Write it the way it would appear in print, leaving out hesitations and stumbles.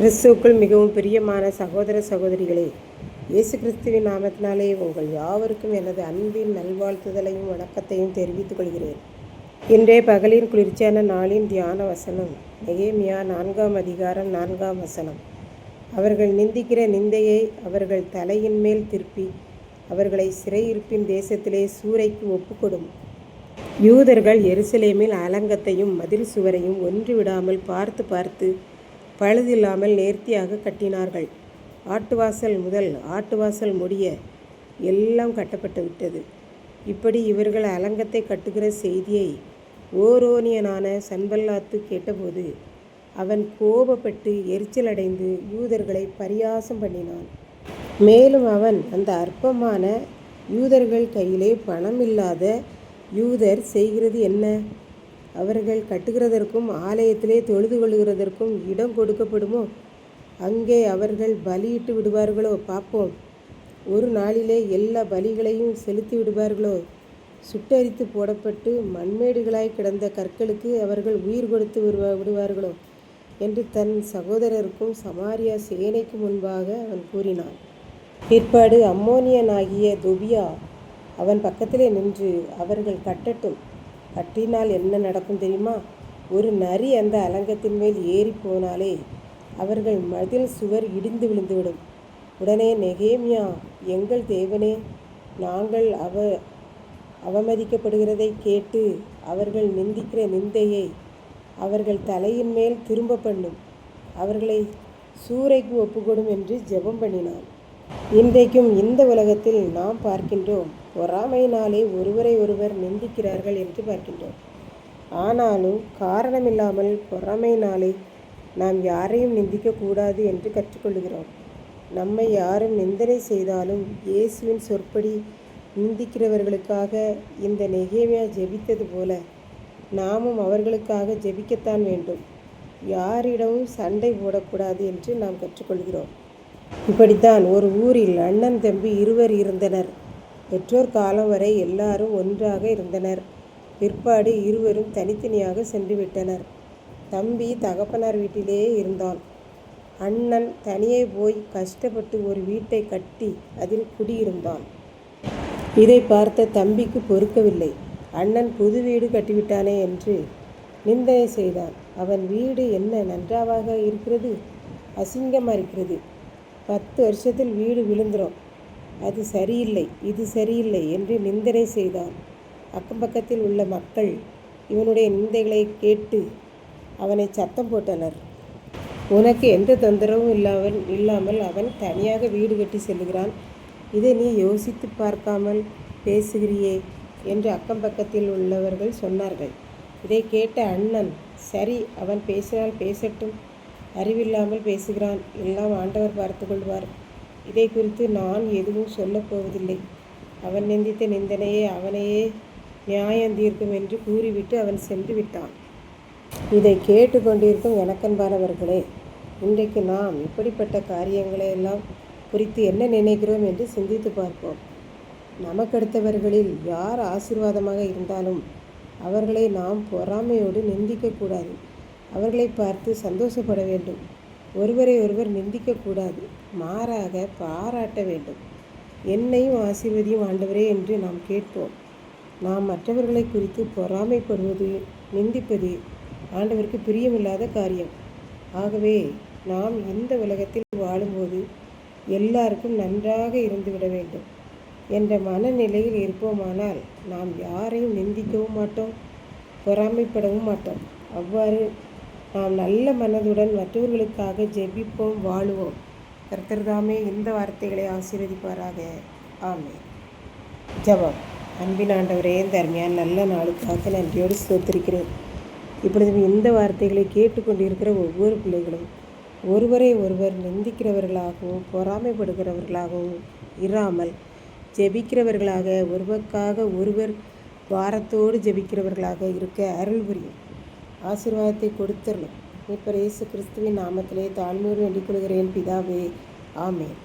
கிறிஸ்துவுக்குள் மிகவும் பிரியமான சகோதர சகோதரிகளே, இயேசு கிறிஸ்துவின் நாமத்தினாலே உங்கள் யாவருக்கும் எனது அன்பின் நல்வாழ்த்துதலையும் வணக்கத்தையும் தெரிவித்துக் கொள்கிறேன். இன்றைய பகலின் குளிர்ச்சியான நாளின் தியான வசனம் நெகேமியா 4ஆம் அதிகாரம் 4ஆம் வசனம். அவர்கள் நிந்திக்கிற நிந்தையை அவர்கள் தலையின் மேல் திருப்பி அவர்களை சிறையிருப்பின் தேசத்திலே சூறைக்கு ஒப்புக்கொடும். யூதர்கள் எருசலேமில் அலங்கத்தையும் மதில் சுவரையும் ஒன்று விடாமல் பார்த்து பழுதில்லாமல் நேர்த்தியாக கட்டினார்கள். ஆட்டுவாசல் முதல் ஆட்டுவாசல் முடிய எல்லாம் கட்டப்பட்டு விட்டது. இப்படி இவர்கள் அலங்கத்தை கட்டுகிற செய்தியை ஓரோனியனான சன்பல்லாத்து கேட்டபோது அவன் கோபப்பட்டு எரிச்சலடைந்து யூதர்களை பரியாசம் பண்ணினான். மேலும் அவன் அந்த அற்பமான யூதர்கள் கையிலே பணமில்லாத யூதர் செய்கிறது என்ன? அவர்கள் கட்டுகிறதற்கும் ஆலயத்திலே தொழுது கொள்ளுகிறதற்கும் இடம் கொடுக்கப்படுமோ? அங்கே அவர்கள் பலியிட்டு விடுவார்களோ? பார்ப்போம். ஒரு நாளிலே எல்லா பலிகளையும் செலுத்தி விடுவார்களோ? சுட்டரித்து போடப்பட்டு மண்மேடுகளாய் கிடந்த கற்களுக்கு அவர்கள் உயிர் கொடுத்து விடுவார்களோ என்று தன் சகோதரருக்கும் சமாரியா சேனைக்கு முன்பாக அவன் கூறினான். பிற்பாடு அம்மோனியனாகிய தொபியா அவன் பக்கத்திலே நின்று, அவர்கள் கட்டட்டும், கட்டினால் என்ன நடக்கும் தெரியுமா? ஒரு நரி அந்த அலங்கத்தின் மேல் ஏறி போனாலே அவர்கள் மதில் சுவர் இடிந்து விழுந்துவிடும். உடனே நெகேமியா, எங்கள் தேவனே, நாங்கள் அவமதிக்கப்படுகிறதை கேட்டு அவர்கள் நிந்திக்கிற நிந்தையை அவர்கள் தலையின் மேல் திரும்ப பண்ணும், அவர்களை சூறைக்கு ஒப்புக்கொடும் என்று ஜெபம் பண்ணினான். இன்றைக்கும் இந்த உலகத்தில் நாம் பார்க்கின்றோம், பொறாமையினாலே ஒருவரை ஒருவர் நிந்திக்கிறார்கள் என்று பார்க்கின்றோம். ஆனாலும் காரணமில்லாமல் பொறாமையினாலே நாம் யாரையும் நிந்திக்கக்கூடாது என்று கற்றுக்கொள்கிறோம். நம்மை யாரும் நிந்தனை செய்தாலும் இயேசுவின் சொற்படி நிந்திக்கிறவர்களுக்காக இந்த நெகேமியா ஜெபித்தது போல நாமும் அவர்களுக்காக ஜெபிக்கத்தான் வேண்டும். யாரிடமும் சண்டை போடக்கூடாது என்று நாம் கற்றுக்கொள்கிறோம். இப்படித்தான் ஒரு ஊரில் அண்ணன் தம்பி இருவர் இருந்தனர். பெற்றோர் காலம் வரை எல்லாரும் ஒன்றாக இருந்தனர். பிற்பாடு இருவரும் தனித்தனியாக சென்று விட்டனர். தம்பி தகப்பனார் வீட்டிலேயே இருந்தான். அண்ணன் தனியே போய் கஷ்டப்பட்டு ஒரு வீட்டை கட்டி அதில் குடியிருந்தான். இதை பார்த்த தம்பிக்கு பொறுக்கவில்லை. அண்ணன் புது வீடு கட்டிவிட்டானே என்று நிந்தனை செய்தான். அவன் வீடு என்ன நன்றாக இருக்கிறது, அசிங்கமாக இருக்கிறது, 10 வருஷத்தில் வீடு விழுந்துடும், அது சரியில்லை, இது சரியில்லை என்று நிந்தனை செய்தான். அக்கம் பக்கத்தில் உள்ள மக்கள் இவனுடைய நிந்தைகளை கேட்டு அவனை சத்தம் போட்டனர். உனக்கு எந்த தொந்தரவும் இல்லாமல் அவன் தனியாக வீடு கட்டி செல்லுகிறான், இதை நீ யோசித்து பார்க்காமல் பேசுகிறியே என்று அக்கம் பக்கத்தில் உள்ளவர்கள் சொன்னார்கள். இதை கேட்ட அண்ணன், சரி, அவன் பேசினால் பேசட்டும், அறிவில்லாமல் பேசுகிறான், எல்லாம் ஆண்டவர் பார்த்து கொள்வார், இதை குறித்து நான் எதுவும் சொல்லப்போவதில்லை, அவன் நிந்தித்த நிந்தனையே அவனையே நியாயம் தீர்க்கும் என்று கூறிவிட்டு அவன் சென்று விட்டான். இதை கேட்டுக்கொண்டிருக்கும் எனக்கன்பானவர்களே, இன்றைக்கு நாம் இப்படிப்பட்ட காரியங்களை எல்லாம் குறித்து என்ன நினைக்கிறோம் என்று சிந்தித்து பார்ப்போம். நமக்கடுத்தவர்களில் யார் ஆசீர்வாதமாக இருந்தாலும் அவர்களை நாம் பொறாமையோடு நிந்திக்கக்கூடாது. அவர்களை பார்த்து சந்தோஷப்பட வேண்டும். ஒருவரை ஒருவர் நிந்திக்கக்கூடாது, மாறாக பாராட்ட வேண்டும். என்னையும் ஆசீர்வதியும் ஆண்டவரே என்று நாம் கேட்போம். நாம் மற்றவர்களை குறித்து பொறாமைப்படுவது, நிந்திப்பது ஆண்டவருக்கு பிரியமில்லாத காரியம். ஆகவே நாம் இந்த உலகத்தில் வாழும்போது எல்லாருக்கும் நன்றாக இருந்துவிட வேண்டும் என்ற மனநிலையில் இருப்போமானால் நாம் யாரையும் நிந்திக்கவும் மாட்டோம், பொறாமைப்படவும் மாட்டோம். அவ்வாறு நாம் நல்ல மனதுடன் மற்றவர்களுக்காக ஜெபிப்போம், வாழுவோம். கர்த்தர் தாமே இந்த வார்த்தைகளை ஆசீர்வதிப்பாராக. ஆமென். ஜெபம். அன்பின் ஆண்டவரே, இந்த அருமையான நல்ல நாளுக்காக நன்றியோடு ஸ்தோத்திரிக்கிறேன். இப்பொழுது இந்த வார்த்தைகளை கேட்டுக்கொண்டிருக்கிற ஒவ்வொரு பிள்ளைகளும் ஒருவரை ஒருவர் நிந்திக்கிறவர்களாகவும் பொறாமைப்படுகிறவர்களாகவும் இராமல் ஜெபிக்கிறவர்களாக, ஒருவருக்காக ஒருவர் வாரத்தோடு ஜெபிக்கிறவர்களாக இருக்க அருள் புரியும். ஆசீர்வாதத்தை கொடுத்தரணும். மீட்பர் இயேசு கிறிஸ்துவின் நாமத்திலே தாழ்மையோடு வேண்டிக் கொள்கிறேன் பிதாவே. ஆமென்.